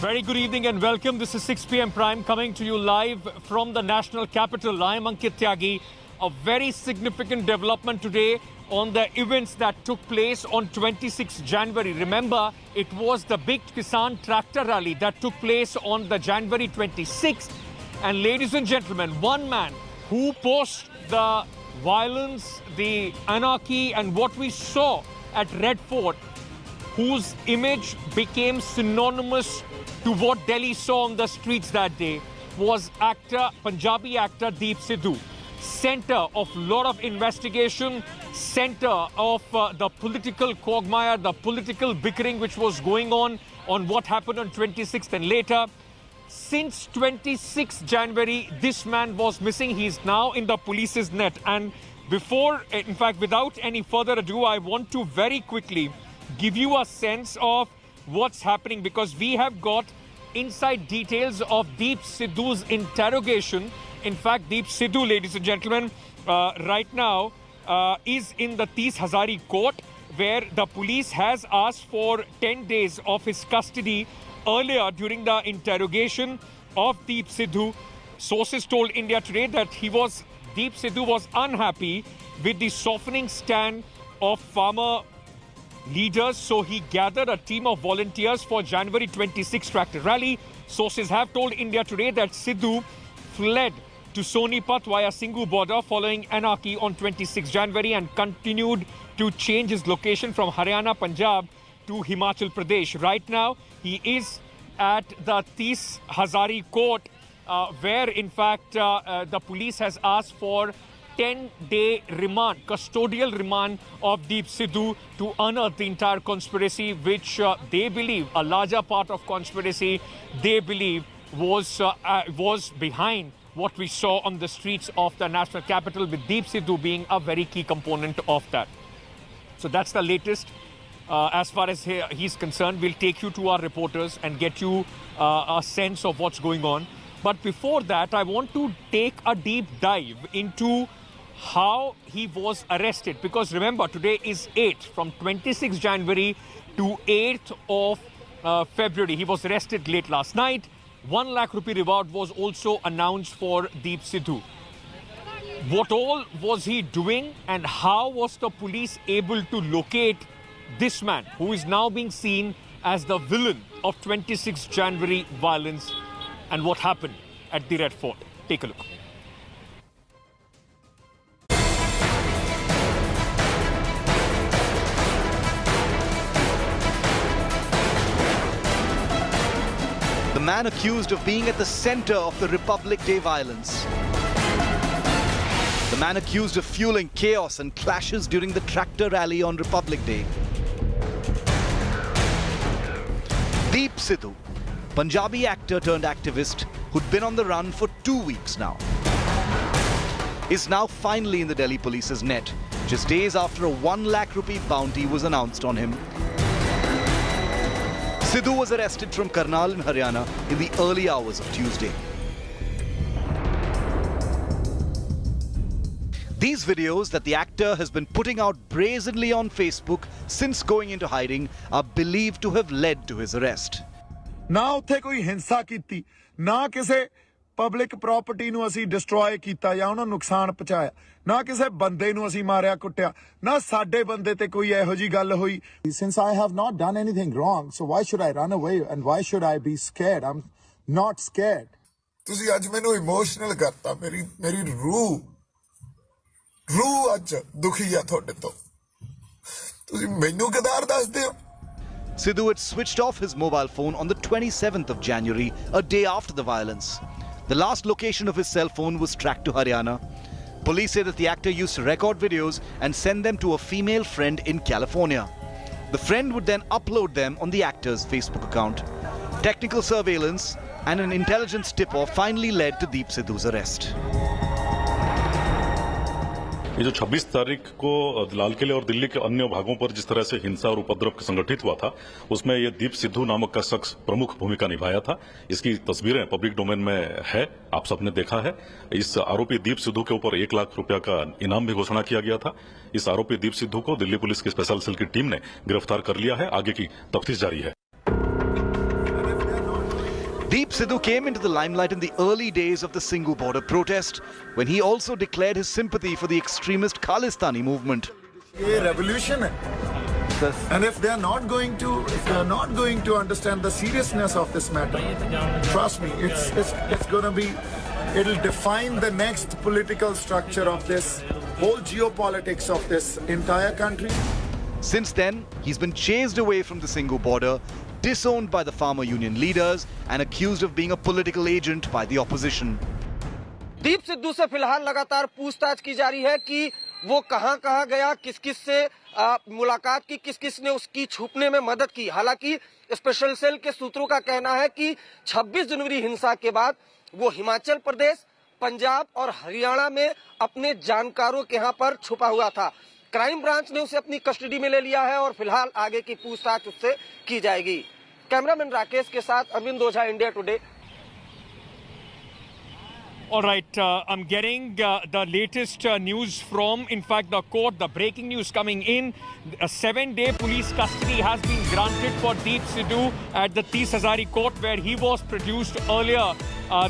Very good evening and welcome. This is 6 p.m. Prime coming to you live from the national capital. I am Ankit Tyagi. A very significant development today on the events that took place on 26 January. Remember, it was the big Kisan tractor rally that took place on the January 26th. And ladies and gentlemen, one man who posed the violence, the anarchy and what we saw at Red Fort, whose image became synonymous to what Delhi saw on the streets that day, was Punjabi actor Deep Sidhu. Center of lot of investigation, center of the political quagmire, the political bickering which was going on what happened on 26th and later. Since 26 January, this man was missing. He is now in the police's net. And before, in fact, without any further ado, I want to very quickly give you a sense of what's happening, because we have got inside details of Deep Sidhu's interrogation. In fact, Deep Sidhu, ladies and gentlemen, right now is in the Tees Hazari court, where the police has asked for 10 days of his custody. Earlier, during the interrogation of Deep Sidhu, sources told India Today that Deep Sidhu was unhappy with the softening stand of farmer leaders, so he gathered a team of volunteers for January 26 tractor rally. Sources have told India Today that Sidhu fled to Sonipat via Singhu border following anarchy on 26 January and continued to change his location from Haryana, Punjab to Himachal Pradesh. Right now, he is at the Tees Hazari court, where in fact the police has asked for 10-day remand, custodial remand of Deep Sidhu to unearth the entire conspiracy, which they believe, a larger part of conspiracy, they believe was behind what we saw on the streets of the national capital, with Deep Sidhu being a very key component of that. So that's the latest. As far as he's concerned, we'll take you to our reporters and get you a sense of what's going on. But before that, I want to take a deep dive into how he was arrested, because remember, today is 8th, from 26 January to 8th of February. He was arrested late last night. 1 lakh rupee reward was also announced for Deep Sidhu. What all was he doing, and how was the police able to locate this man, who is now being seen as the villain of 26 January violence, and what happened at the Red Fort? Take a look. The man accused of being at the center of the Republic Day violence. The man accused of fueling chaos and clashes during the tractor rally on Republic Day. Deep Sidhu, Punjabi actor turned activist who'd been on the run for 2 weeks now, is now finally in the Delhi police's net, just days after a 1 lakh rupee bounty was announced on him. Sidhu was arrested from Karnal in Haryana in the early hours of Tuesday. These videos that the actor has been putting out brazenly on Facebook since going into hiding are believed to have led to his arrest. ना उत्थे कोई हिंसा कीती, ना किसे public property नूं असीं destroy कीता या उन्हां नुकसान पहुंचाया, ना किसे बंदे नूं असीं मारिया कुੱਟਿਆ, ना साडे बंदे ते कोई इहो जी गल होई. Since I have not done anything wrong, so why should I run away and why should I be scared? I'm not scared. ਤੁਸੀਂ ਅੱਜ ਮੈਨੂੰ ਇਮੋਸ਼ਨਲ ਕਰਤਾ, ਮੇਰੀ ਰੂਹ ਅੱਜ ਦੁਖੀ ਆ ਤੁਹਾਡੇ ਤੋਂ. ਤੁਸੀਂ ਮੈਨੂੰ ਕਿਦਾਰ ਦੱਸਦੇ ਹੋ? Sidhu had switched off his mobile phone on the 27th of January, a day after the violence. The last location of his cell phone was tracked to Haryana. Police say that the actor used to record videos and send them to a female friend in California. The friend would then upload them on the actor's Facebook account. Technical surveillance and an intelligence tip-off finally led to Deep Sidhu's arrest. ये जो 26 तारीख को लाल किले और दिल्ली के अन्य भागों पर जिस तरह से हिंसा और उपद्रव संगठित हुआ था, उसमें ये दीप सिद्धू नामक का शख्स प्रमुख भूमिका निभाया था. इसकी तस्वीरें पब्लिक डोमेन में है, आप सबने देखा है. इस आरोपी दीप सिद्धू के ऊपर 1 लाख रुपया का इनाम भी घोषणा किया गया था. इस आरोपी दीप सिद्धू को दिल्ली पुलिस की स्पेशल सेल की टीम ने गिरफ्तार कर लिया है. आगे की तफ्तीश जारी है. Deep Sidhu came into the limelight in the early days of the Singhu border protest, when he also declared his sympathy for the extremist Khalistani movement. ये revolution है. And if they are not going to understand the seriousness of this matter, trust me, it's going to be, it'll define the next political structure of this whole geopolitics of this entire country. Since then, he's been chased away from the Singhu border, disowned by the farmer union leaders and accused of being a political agent by the opposition. Deep Sidhu से फिलहाल लगातार पूछताछ की जा रही है कि वो कहां गया, किस-किस से मुलाकात की, किस-किस ने उसकी छुपने में मदद की। हालांकि स्पेशल सेल के सूत्रों का कहना है कि 26 जनवरी हिंसा के बाद वो हिमाचल प्रदेश, पंजाब और हरियाणा में अपने जानकारों के यहाँ पर छुपा हुआ था। क्राइम ब्रांच ने उसे अपनी कस्टडी में ले लिया है और फिलहाल आगे की पूछताछ उससे की जाएगी। कैमरामैन राकेश के साथ Arvind Ojha, India Today. All right, I'm getting the latest news from, in fact, the court. The breaking news coming in. A 7-day police custody has been granted for Deep Sidhu at the Tees Hazari court, where he was produced earlier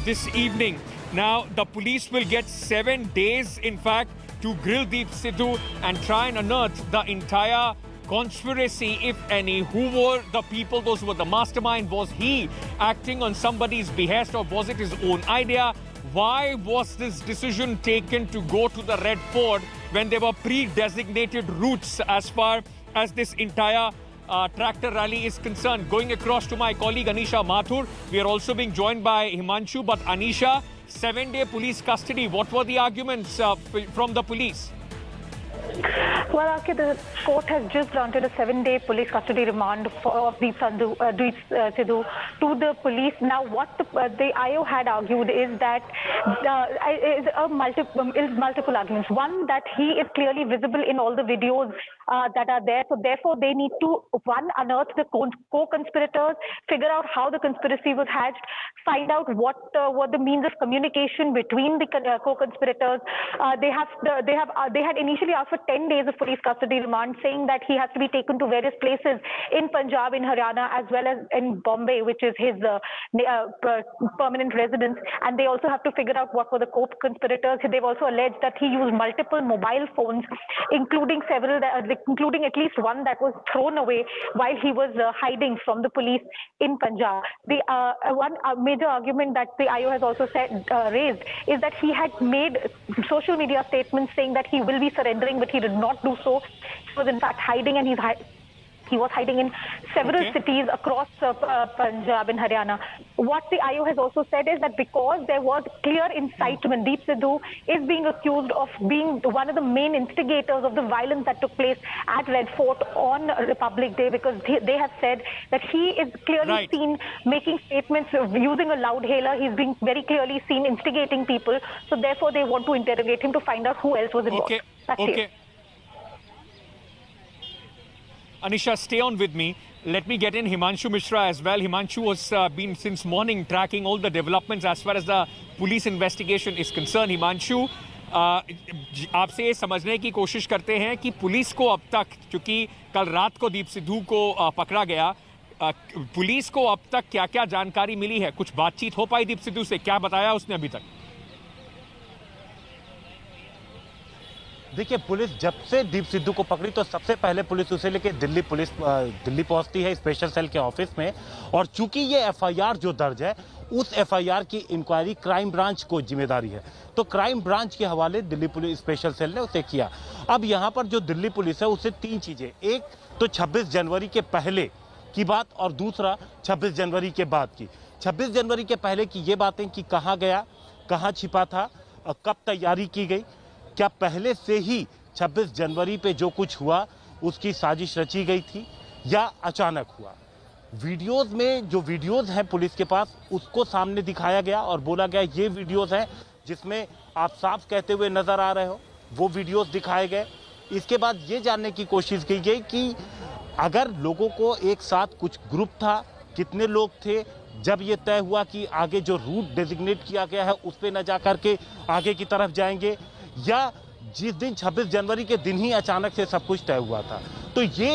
this evening. Now, the police will get 7 days, in fact, to grill Deep Sidhu and try and unearth the entire conspiracy, if any. Who were the people? Those were the mastermind. Was he acting on somebody's behest, or was it his own idea? Why was this decision taken to go to the Red Fort when there were pre-designated routes as far as this entire tractor rally is concerned? Going across to my colleague Anisha Mathur, we are also being joined by Himanshu. But Anisha, 7-day police custody, what were the arguments from the police? Well, the court has just granted a 7-day police custody remand of Deep Sidhu to the police. Now, what the IO had argued is that multiple arguments. One, that he is clearly visible in all the videos that are there. So, therefore, they need to, one, unearth the co-conspirators, figure out how the conspiracy was hatched, find out what were the means of communication between the co-conspirators. They had initially asked for 10 days of police custody remand, saying that he has to be taken to various places in Punjab, in Haryana, as well as in Bombay, which is his permanent residence. And they also have to figure out what were the co-conspirators. They've also alleged that he used multiple mobile phones, including including at least one that was thrown away while he was hiding from the police in Punjab. The one major argument that the IO has also raised is that he had made social media statements saying that he will be surrendering, but he did not do so. He was in fact hiding, and he was hiding in several cities across Punjab and Haryana. What the IO has also said is that because there was clear incitement, Deep Sidhu is being accused of being one of the main instigators of the violence that took place at Red Fort on Republic Day, because they have said that he is clearly seen making statements using a loud hailer. He's being very clearly seen instigating people. So therefore, they want to interrogate him to find out who else was involved. Okay. Anisha, stay on with me. Let me get in Himanshu Mishra as well. Himanshu has been since morning tracking all the developments as far as the police investigation is concerned. Himanshu, आपसे ये समझने की कोशिश करते हैं कि police को अब तक, चूंकि कल रात को दीप सिद्धू को पकड़ा गया, पुलिस को अब तक क्या-क्या जानकारी मिली है? कुछ बातचीत हो पाई दीप सिद्धू से? क्या बताया उसने अभी तक? देखिए, पुलिस जब से दीप सिद्धू को पकड़ी तो सबसे पहले पुलिस उसे लेके दिल्ली पहुंचती है स्पेशल सेल के ऑफिस में। और चूंकि ये एफआईआर जो दर्ज है, उस एफआईआर की इंक्वायरी क्राइम ब्रांच को जिम्मेदारी है, तो क्राइम ब्रांच के हवाले दिल्ली पुलिस स्पेशल सेल ने उसे किया। अब यहाँ पर जो दिल्ली पुलिस है उसे 3 चीजें, एक तो 26 जनवरी के पहले की बात और दूसरा 26 जनवरी के बाद की। 26 जनवरी के पहले की ये बातें कि कहाँ गया, कहाँ छिपा था, कब तैयारी की गई, क्या पहले से ही 26 जनवरी पे जो कुछ हुआ उसकी साजिश रची गई थी या अचानक हुआ। वीडियोस में जो वीडियोस हैं पुलिस के पास, उसको सामने दिखाया गया और बोला गया ये वीडियोस हैं जिसमें आप साफ कहते हुए नजर आ रहे हो, वो वीडियोस दिखाए गए। इसके बाद ये जानने की कोशिश की गई कि अगर लोगों को एक साथ कुछ ग्रुप था, कितने लोग थे, जब ये तय हुआ कि आगे जो रूट डेजिग्नेट किया गया है उस पर न जा करके आगे की तरफ जाएंगे, या जिस दिन 26 जनवरी के दिन ही अचानक से सब कुछ तय हुआ था। तो ये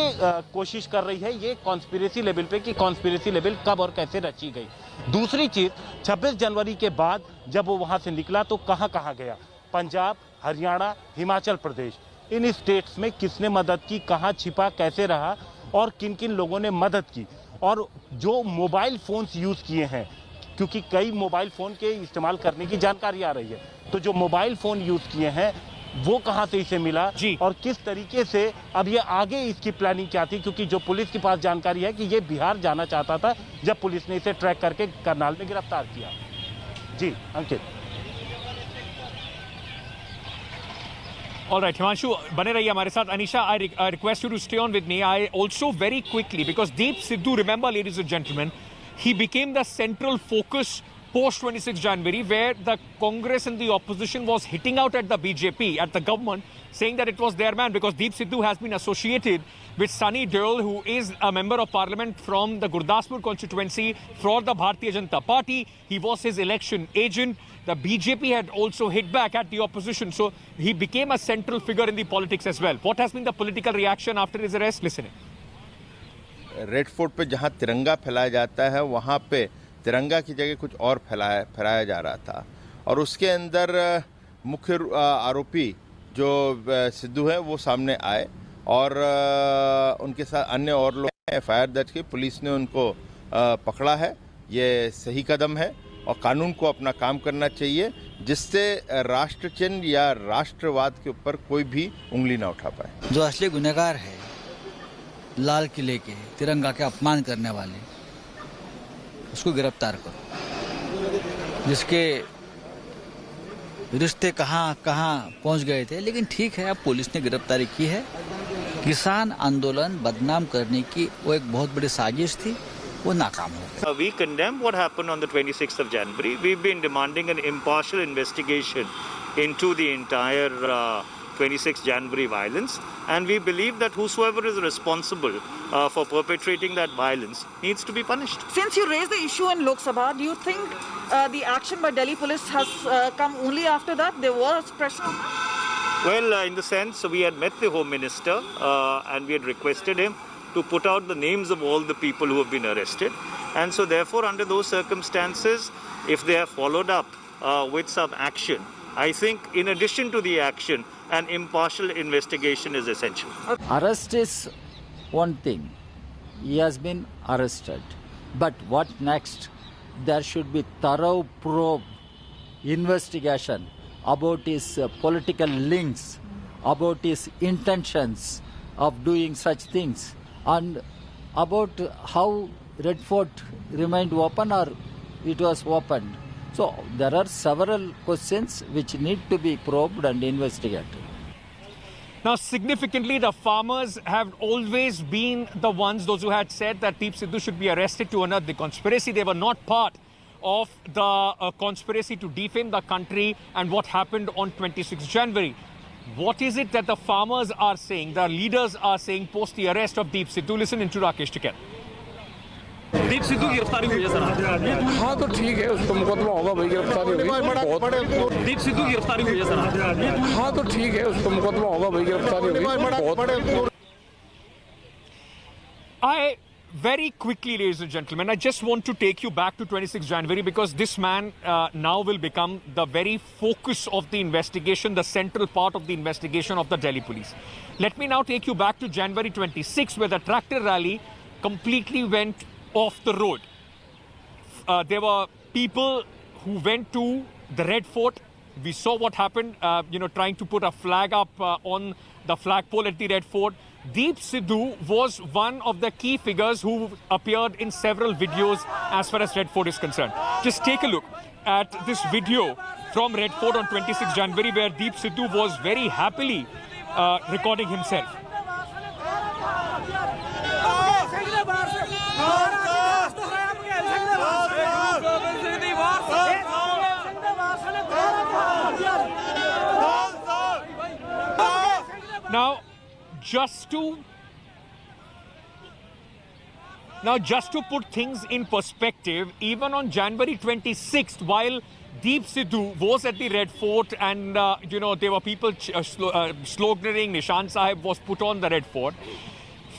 कोशिश कर रही है ये कॉन्स्पिरेसी लेवल पे कि कॉन्स्पिरेसी लेवल कब और कैसे रची गई। दूसरी चीज 26 जनवरी के बाद जब वो वहां से निकला तो कहां कहां गया, पंजाब, हरियाणा, हिमाचल प्रदेश, इन स्टेट्स में किसने मदद की, कहां छिपा, कैसे रहा और किन किन लोगों ने मदद की, और जो मोबाइल फोन्स यूज किए हैं, क्योंकि कई मोबाइल फोन के इस्तेमाल करने की जानकारी आ रही है, तो जो मोबाइल फोन यूज किए हैं वो कहां से इसे मिला और किस तरीके से अब ये आगे इसकी प्लानिंग क्या थी, क्योंकि जो पुलिस के पास जानकारी है कि ये बिहार जाना चाहता था जब पुलिस ने इसे ट्रैक करके करनाल में गिरफ्तार किया। जी अंकित। All right, Himanshu, बने रहिए हमारे साथ. Anisha, I request you to stay on with me. I also very quickly, because Deep Sidhu, remember, ladies and gentlemen, he became the central focus post 26 January, where the Congress and the opposition was hitting out at the BJP, at the government, saying that it was their man, because Deep Sidhu has been associated with Sunny Deol, who is a member of parliament from the Gurdaspur constituency for the Bharatiya Janata Party. He was his election agent. The BJP had also hit back at the opposition, so he became a central figure in the politics as well. What has been the political reaction after his arrest? Listen. Red fort पे जहाँ तिरंगा फैलाया जाता है वहाँ पे तिरंगा की जगह कुछ और फैलाया जा रहा था, और उसके अंदर मुख्य आरोपी जो सिद्धू है वो सामने आए और उनके साथ अन्य और लोग एफआईआर दर्ज की, पुलिस ने उनको पकड़ा है। ये सही कदम है और कानून को अपना काम करना चाहिए, जिससे राष्ट्र चिन्ह या राष्ट्रवाद के ऊपर कोई भी उंगली ना उठा पाए। जो असली गुनहगार है लाल किले के तिरंगा के अपमान करने वाले, उसको गिरफ्तार करो। जिसके रिश्ते कहाँ कहाँ पहुँच गए थे, लेकिन ठीक है, अब पुलिस ने गिरफ्तारी की है। किसान आंदोलन बदनाम करने की वो एक बहुत बड़ी साजिश थी, वो नाकाम हो गया। We condemn what happened on the 26th of January. We've been demanding an impartial investigation into the entire 26th January violence, and we believe that whosoever is responsible for perpetrating that violence needs to be punished. Since you raised the issue in Lok Sabha, do you think the action by Delhi police has come only after that? There was pressure? Well, in the sense, we had met the Home Minister and we had requested him to put out the names of all the people who have been arrested, and so therefore under those circumstances, if they have followed up with some action, I think in addition to the action, an impartial investigation is essential. Arrest is one thing. He has been arrested. But what next? There should be thorough probe, investigation about his political links, about his intentions of doing such things, and about how Red Fort remained open or it was opened. So there are several questions which need to be probed and investigated. Now, significantly, the farmers have always been the ones, those who had said that Deep Sidhu should be arrested to unearth the conspiracy. They were not part of the conspiracy to defame the country and what happened on 26 January. What is it that the farmers are saying, the leaders are saying post the arrest of Deep Sidhu? Listen into Rakesh Tikel. Deep Sidhu की गिरफ्तारी हुई है sir. हाँ तो ठीक है, उसको मुकदमा होगा भाई, गिरफ्तारी होगी। दीप सिद्धू की गिरफ्तारी हुई है सर। हाँ तो ठीक है, उसको मुकदमा होगा भाई, गिरफ्तारी होगी। I very quickly, ladies and gentlemen, I just want to take you back to 26 January because this man now will become the very focus of the investigation, the central part of the investigation of the Delhi police. Let me now take you back to January 26, where the tractor rally completely went off the road. There were people who went to the Red Fort. We saw what happened, trying to put a flag up on the flagpole at the Red Fort. Deep Sidhu was one of the key figures who appeared in several videos as far as Red Fort is concerned. Just take a look at this video from Red Fort on 26 January where Deep Sidhu was very happily recording himself. Now, just to put things in perspective, even on January 26th, while Deep Sidhu was at the Red Fort and, there were people sloganeering, Nishan Sahib was put on the Red Fort,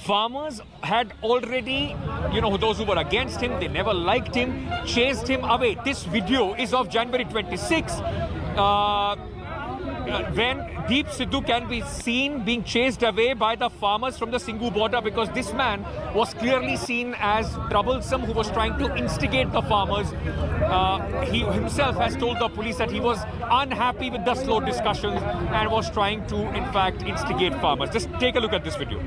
farmers had already, those who were against him, they never liked him, chased him away. This video is of January 26. When Deep Sidhu can be seen being chased away by the farmers from the Singhu border, because this man was clearly seen as troublesome, who was trying to instigate the farmers. He himself has told the police that he was unhappy with the slow discussions and was trying to, in fact, instigate farmers. Just take a look at this video.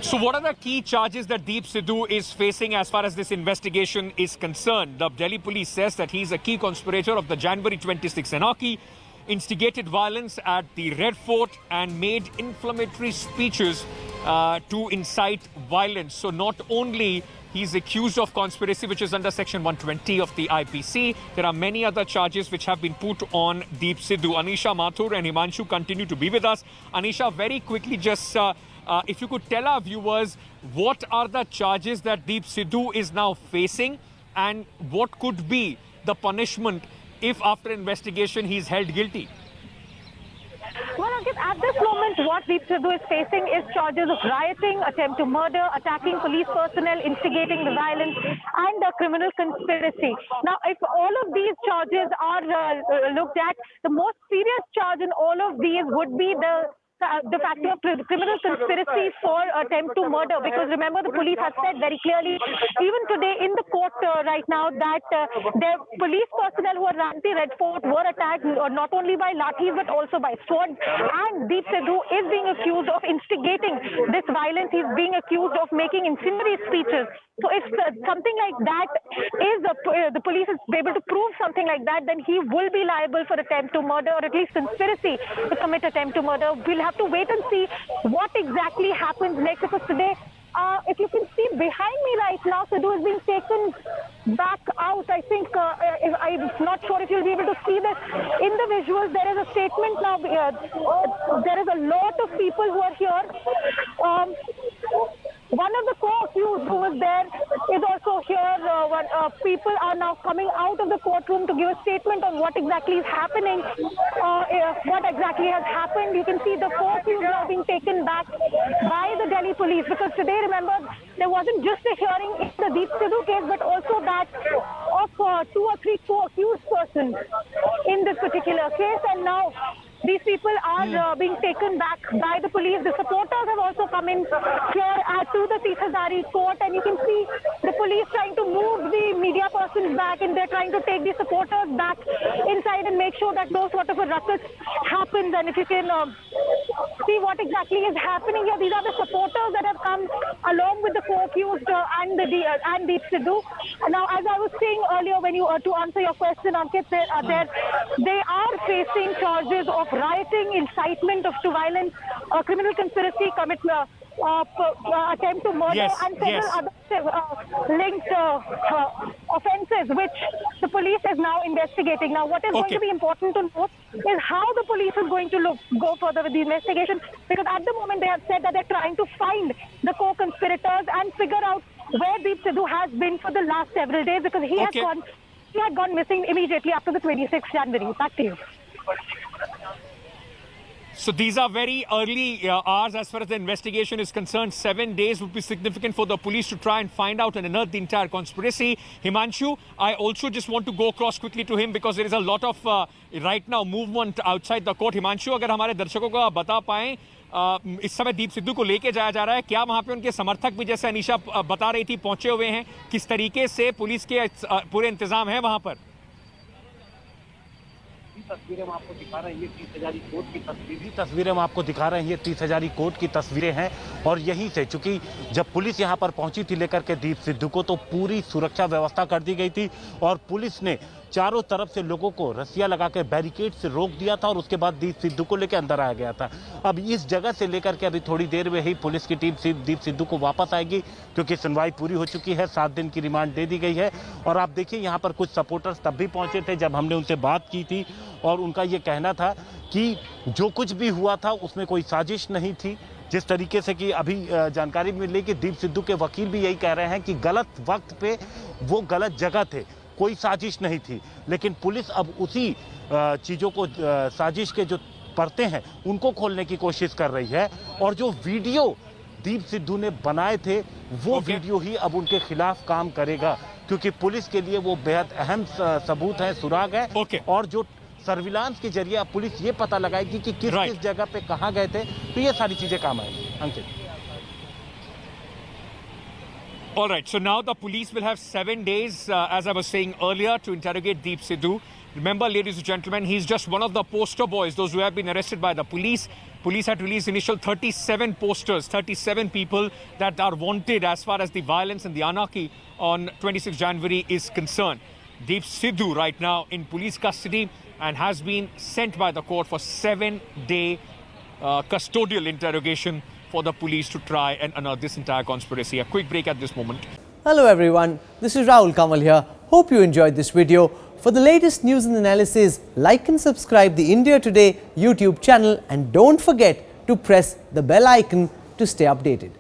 So what are the key charges that Deep Sidhu is facing as far as this investigation is concerned? The Delhi police says that he's a key conspirator of the January 26 anarchy, instigated violence at the Red Fort and made inflammatory speeches to incite violence. So not only he's accused of conspiracy, which is under section 120 of the IPC, there are many other charges which have been put on Deep Sidhu. Anisha Mathur and Himanshu continue to be with us. Anisha, very quickly, just if you could tell our viewers, what are the charges that Deep Sidhu is now facing and what could be the punishment if after investigation he's held guilty? Well, Ankit, at this moment, what Deep Sidhu is facing is charges of rioting, attempt to murder, attacking police personnel, instigating the violence, and a criminal conspiracy. Now, if all of these charges are looked at, the most serious charge in all of these would be the factor of criminal conspiracy for attempt to murder, because remember, the police has said very clearly, even today in the court right now, that the police personnel who were around the Red Fort were attacked not only by lathis but also by swords, and Deep Sidhu is being accused of instigating this violence. He's being accused of making incendiary speeches. So if something like that is, the police is able to prove something like that, then he will be liable for attempt to murder, or at least conspiracy to commit attempt to murder. We'll have to wait and see what exactly happens next, because today, if you can see behind me right now, Sidhu is being taken back out. I think, I'm not sure if you'll be able to see this in the visuals. There is a statement now. There is a lot of people who are here. One of the co-accused who was there is also here. People are now coming out of the courtroom to give a statement on what exactly is happening, what exactly has happened. You can see the co-accused now being taken back by the Delhi police, because today, remember, there wasn't just a hearing in the Deep Sidhu case, but also that of 2 or 3 co-accused persons in this particular case. And now these people are being taken back by the police. The supporters have also come in here to the Tees Hazari court, and you can see the police trying to move the media persons back, and they're trying to take the supporters back inside and make sure that no sort of a ruckus happens. And if you can see what exactly is happening here, these are the supporters that have come along with the co-accused and Deep Sidhu. Now, as I was saying earlier, when you to answer your question, Ankit, they are facing charges of rioting, incitement to violence, criminal conspiracy, attempt to murder, and several other linked offences, which the police is now investigating. Now, what is going to be important to note is how the police is going to go further with the investigation, because at the moment they have said that they're trying to find the co-conspirators and figure out where Deep Sidhu has been for the last several days, because he had gone missing immediately after the 26th January. Back to you. So these are very early hours as far as the investigation is concerned. 7 days would be significant for the police to try and find out and unearth the entire conspiracy. Himanshu, I also just want to go across quickly to him because there is a lot of right now movement outside the court. Himanshu, अगर हमारे दर्शकों को आप बता पाएं, इस समय दीप सिद्धू को लेके जाया जा रहा है, क्या वहाँ पे उनके समर्थक भी, जैसे अनीशा बता रही थी, पहुंचे हुए हैं? किस तरीके से पुलिस के पूरे इंतजाम है वहाँ पर? तस्वीरें हम आपको दिखा रहे हैं, ये 30 हजारी कोर्ट की तस्वीरें हम आपको दिखा रहे हैं, ये 30 हजारी कोर्ट की तस्वीरें हैं। और यहीं से, चूंकि जब पुलिस यहां पर पहुंची थी लेकर के दीप सिद्धू को, तो पूरी सुरक्षा व्यवस्था कर दी गई थी और पुलिस ने चारों तरफ से लोगों को रस्सियां लगाकर बैरिकेड से रोक दिया था और उसके बाद दीप सिद्धू को लेकर अंदर आ गया था। अब इस जगह से लेकर के अभी थोड़ी देर में ही पुलिस की टीम दीप सिद्धू को वापस आएगी, क्योंकि सुनवाई पूरी हो चुकी है, 7 दिन की रिमांड दे दी गई है। और आप देखिए यहाँ पर कुछ सपोर्टर्स तब भी पहुंचे थे जब हमने उनसे बात की थी, और उनका ये कहना था कि जो कुछ भी हुआ था उसमें कोई साजिश नहीं थी। जिस तरीके से कि अभी जानकारी मिली कि दीप सिद्धू के वकील भी यही कह रहे हैं कि गलत वक्त पे वो गलत जगह थे, कोई साजिश नहीं थी। लेकिन पुलिस अब उसी चीज़ों को, साजिश के जो परते हैं उनको खोलने की कोशिश कर रही है, और जो वीडियो दीप सिद्धू ने बनाए थे वो वीडियो ही अब उनके खिलाफ काम करेगा, क्योंकि पुलिस के लिए वो बेहद अहम सबूत है, सुराग है। और जो सर्विलांस के जरिए अब पुलिस ये पता लगाएगी कि किस किस जगह पे कहां गए थे, तो ये सारी चीजें काम आएंगी। अंकित। All right, so now the police will have 7 days, as I was saying earlier, to interrogate Deep Sidhu. Remember, ladies and gentlemen, he's just one of the poster boys, those who have been arrested by the police. Police had released initial 37 posters, 37 people that are wanted as far as the violence and the anarchy on 26 January is concerned. Deep Sidhu right now in police custody and has been sent by the court for 7-day custodial interrogation for the police to try and unearth this entire conspiracy. A quick break at this moment. Hello everyone, this is Rahul Kamal here. Hope you enjoyed this video. For the latest news and analysis, like and subscribe the India Today YouTube channel, and don't forget to press the bell icon to stay updated.